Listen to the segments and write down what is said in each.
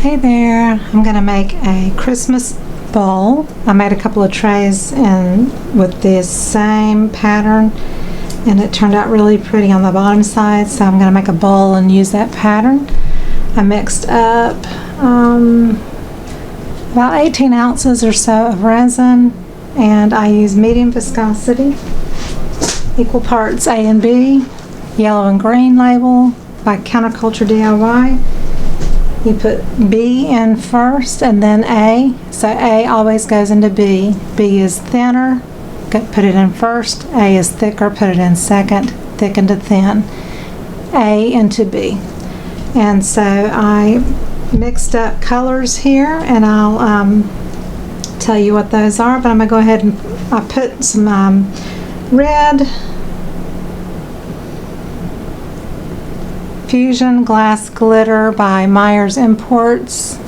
Hey there, I'm going to make a Christmas bowl. I made a couple of trays with this same pattern, and it turned out really pretty on the bottom side, so I'm going to make a bowl and use that pattern. I mixed up about 18 ounces or so of resin, and I use medium viscosity, equal parts A and B, yellow and green label by Counterculture DIY. You put B in first and then A, so A always goes into B. B is thinner, put it in first. A is thicker, put it in second, thicken to thin. A into B. And so I mixed up colors here, and I'll tell you what those are, but I'm going to go ahead and I put some red Fusion Glass Glitter by Myers Imports.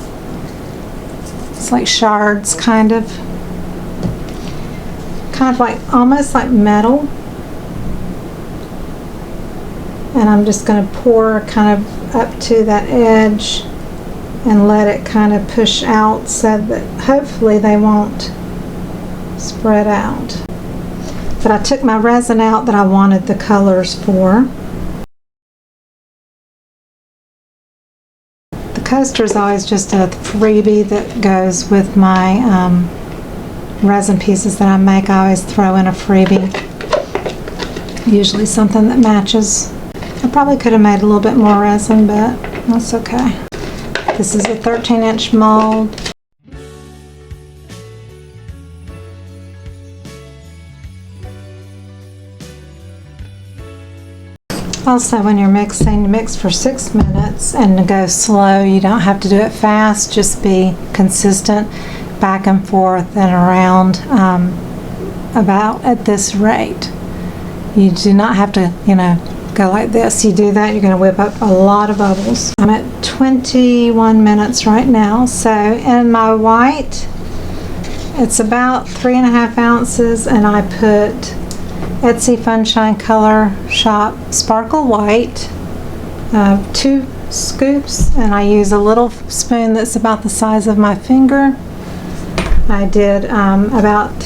It's like shards, kind of like almost like metal. And I'm just going to pour kind of up to that edge and let it kind of push out so that hopefully they won't spread out. But I took my resin out that I wanted the colors for. Coaster is always just a freebie that goes with my resin pieces that I make. I always throw in a freebie, usually something that matches. I probably could have made a little bit more resin, but that's okay. This is a 13-inch mold. Also, when you're mixing, mix for 6 minutes and go slow. You don't have to do it fast, just be consistent back and forth and around about at this rate. You do not have to, go like this. You do that, you're going to whip up a lot of bubbles. I'm at 21 minutes right now. So in my white, it's about 3.5 ounces, and I put Etsy FUNSHINE Color Shop Sparkle White, 2 scoops, and I use a little spoon that's about the size of my finger. I did about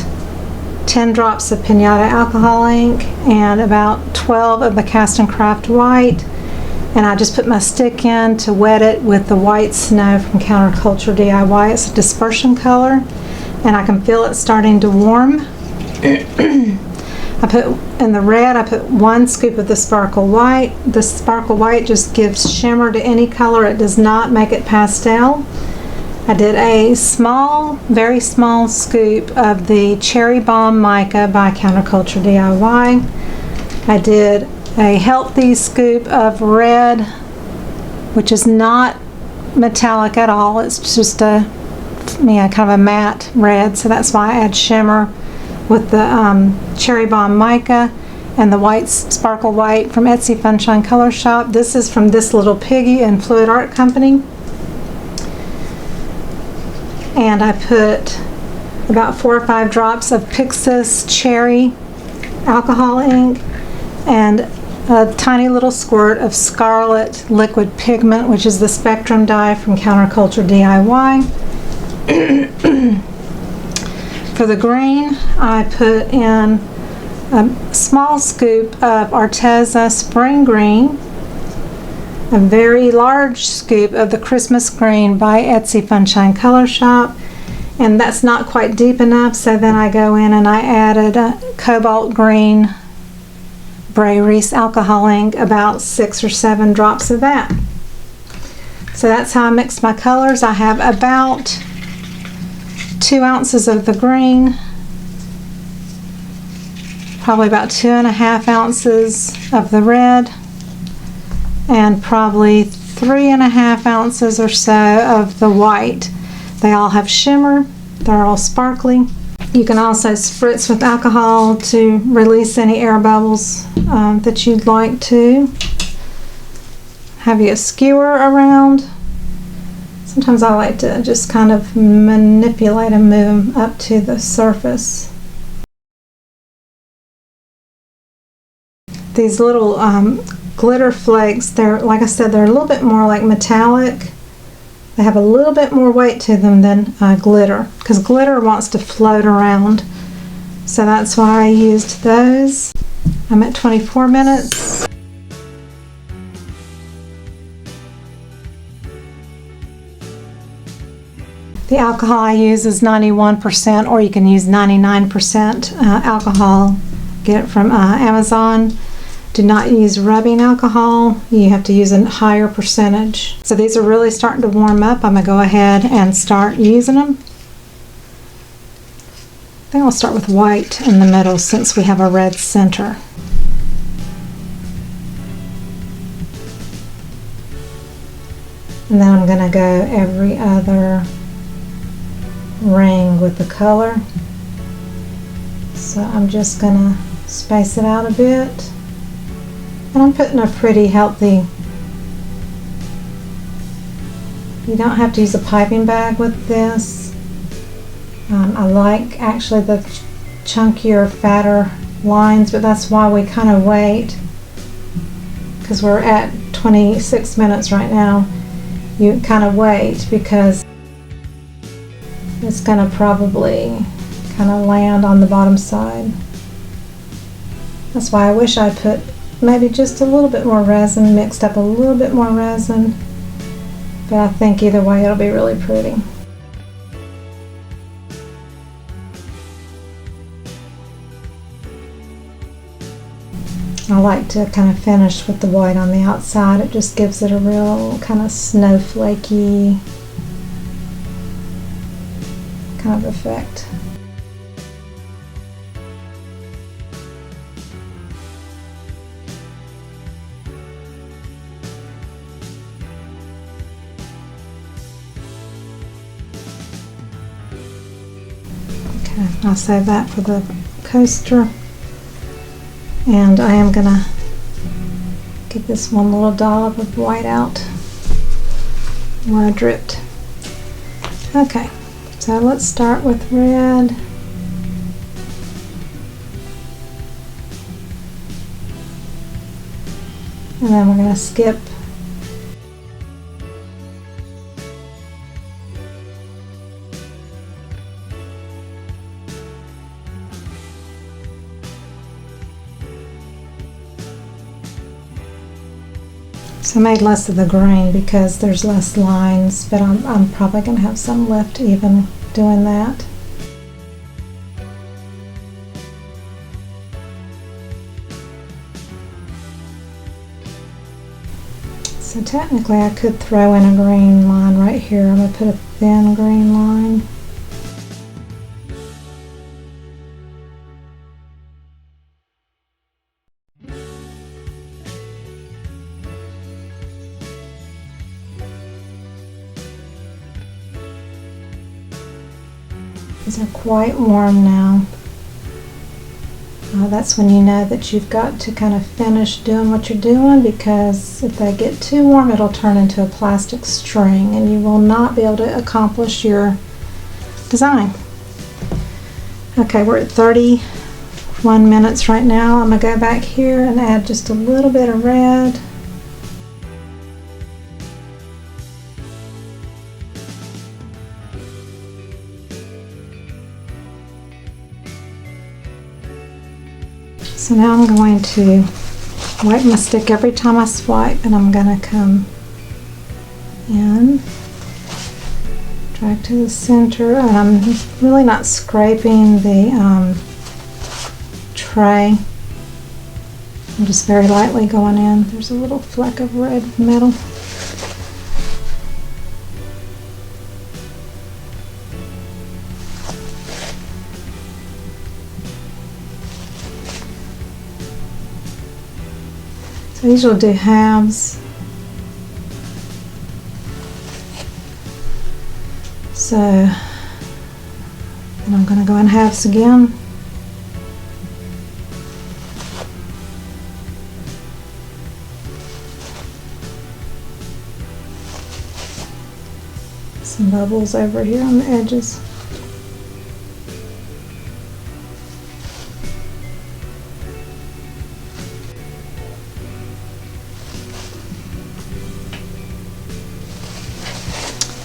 10 drops of Pinata alcohol ink and about 12 of the Cast and Craft White, and I just put my stick in to wet it with the White Snow from Counterculture DIY. It's a dispersion color, and I can feel it starting to warm. I put in the red, I put 1 scoop of the Sparkle White. The Sparkle White just gives shimmer to any color. It does not make it pastel. I did a small, very small scoop of the Cherry Bomb Mica by Counterculture DIY. I did a healthy scoop of red, which is not metallic at all. It's just a kind of a matte red, so that's why I add shimmer with the Cherry Bomb Mica and the white Sparkle White from Etsy FUNSHINE Color Shop. This is from This Little Piggy and Fluid Art Company. And I put about 4 or 5 drops of Pixis Cherry alcohol ink and a tiny little squirt of Scarlet liquid pigment, which is the Spectrum dye from Counterculture DIY. For the green, I put in a small scoop of Arteza Spring Green, a very large scoop of the Christmas Green by Etsy FUNSHINE Color Shop, and that's not quite deep enough, so then I go in and I added a Cobalt Green Bray Reese alcohol ink, about 6 or 7 drops of that. So that's how I mixed my colors. I have about 2 ounces of the green, probably about 2.5 ounces of the red, and probably 3.5 ounces or so of the white. They all have shimmer, they're all sparkly. You can also spritz with alcohol to release any air bubbles that you'd like to. Have you a skewer around? Sometimes I like to just kind of manipulate and move them up to the surface. These little glitter flakes, they're, like I said, they're a little bit more like metallic They have a little bit more weight to them than glitter, because glitter wants to float around. So that's why I used those. I'm at 24 minutes. The alcohol I use is 91%, or you can use 99% alcohol. Get it from Amazon. Do not use rubbing alcohol. You have to use a higher percentage. So these are really starting to warm up. I'm going to go ahead and start using them. I think I'll start with white in the middle since we have a red center. And then I'm going to go every other ring with the color. So I'm just going to space it out a bit. And I'm putting a pretty healthy, you don't have to use a piping bag with this. I like actually the chunkier, fatter lines, but that's why we kind of wait, because we're at 26 minutes right now. You kind of wait because it's going to probably kind of land on the bottom side. That's why I wish I put maybe just a little bit more resin, mixed up a little bit more resin, but I think either way it'll be really pretty. I like to kind of finish with the white on the outside. It just gives it a real kind of snowflakey kind of effect. Okay, I'll save that for the coaster. And I am going to get this one little dollop of white out where I dripped. Okay, so let's start with red. And then we're going to skip I made less of the grain because there's less lines, but I'm probably going to have some left even doing that. So technically I could throw in a green line right here. I'm going to put a thin green line. These are quite warm now. That's when you know that you've got to kind of finish doing what you're doing, because if they get too warm it'll turn into a plastic string and you will not be able to accomplish your design. Okay, we're at 31 minutes right now. I'm going to go back here and add just a little bit of red. So now I'm going to wipe my stick every time I swipe, and I'm going to come in, drag to the center, and I'm really not scraping the tray. I'm just very lightly going in. There's a little fleck of red metal. I usually do halves, so and I'm going to go in halves again. Some bubbles over here on the edges.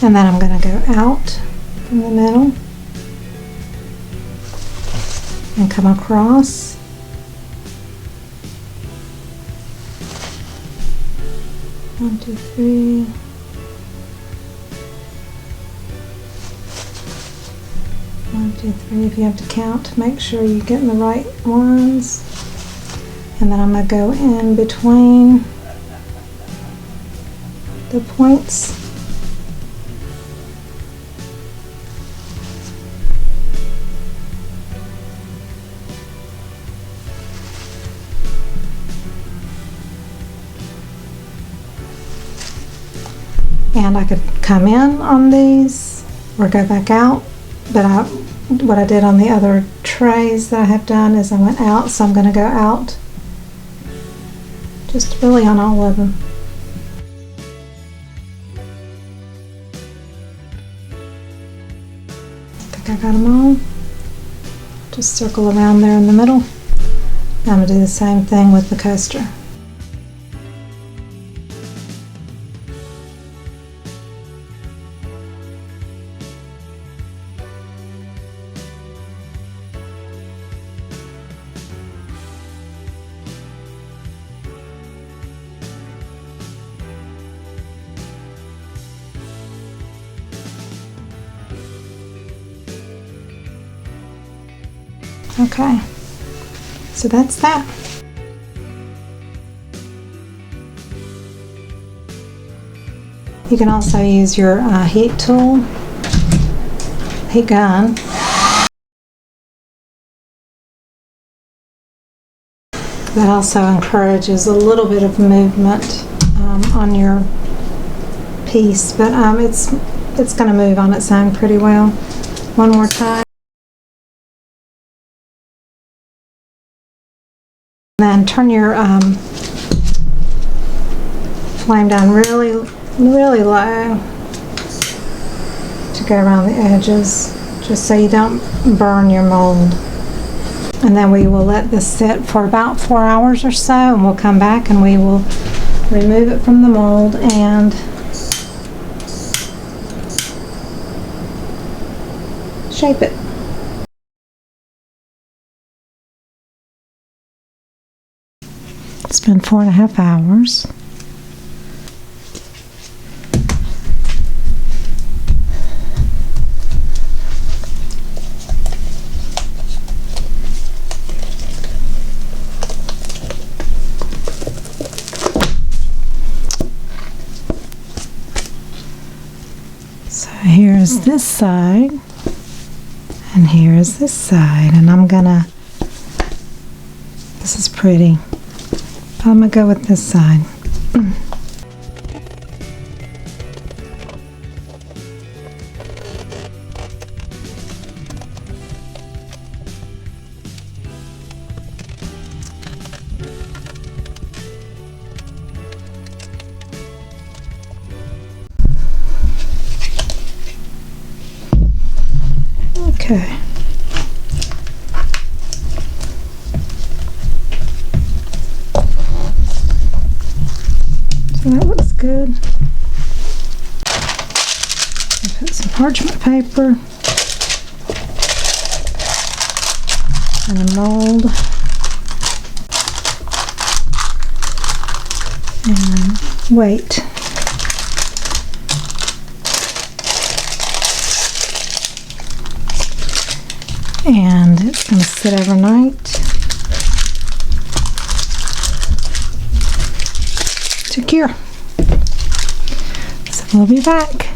And then I'm going to go out from the middle and come across. One, two, three. One, two, three. If you have to count, make sure you're getting the right ones. And then I'm going to go in between the points. And I could come in on these or go back out, but what I did on the other trays that I have done is I went out, so I'm going to go out just really on all of them. I think I got them all. Just circle around there in the middle. I'm going to do the same thing with the coaster. Okay, so that's that. You can also use your heat tool, heat gun. That also encourages a little bit of movement on your piece, but it's going to move on its own pretty well. One more time. Then turn your flame down really low to go around the edges, just so you don't burn your mold. And then we will let this sit for about 4 hours or so, and we'll come back and we will remove it from the mold and shape it. It's been 4.5 hours. So here's this side, and here's this side, and this is pretty. I'm going to go with this side. Okay. So that looks good. I'll put some parchment paper and a mold and wait. And it's going to sit overnight to cure. So we'll be back.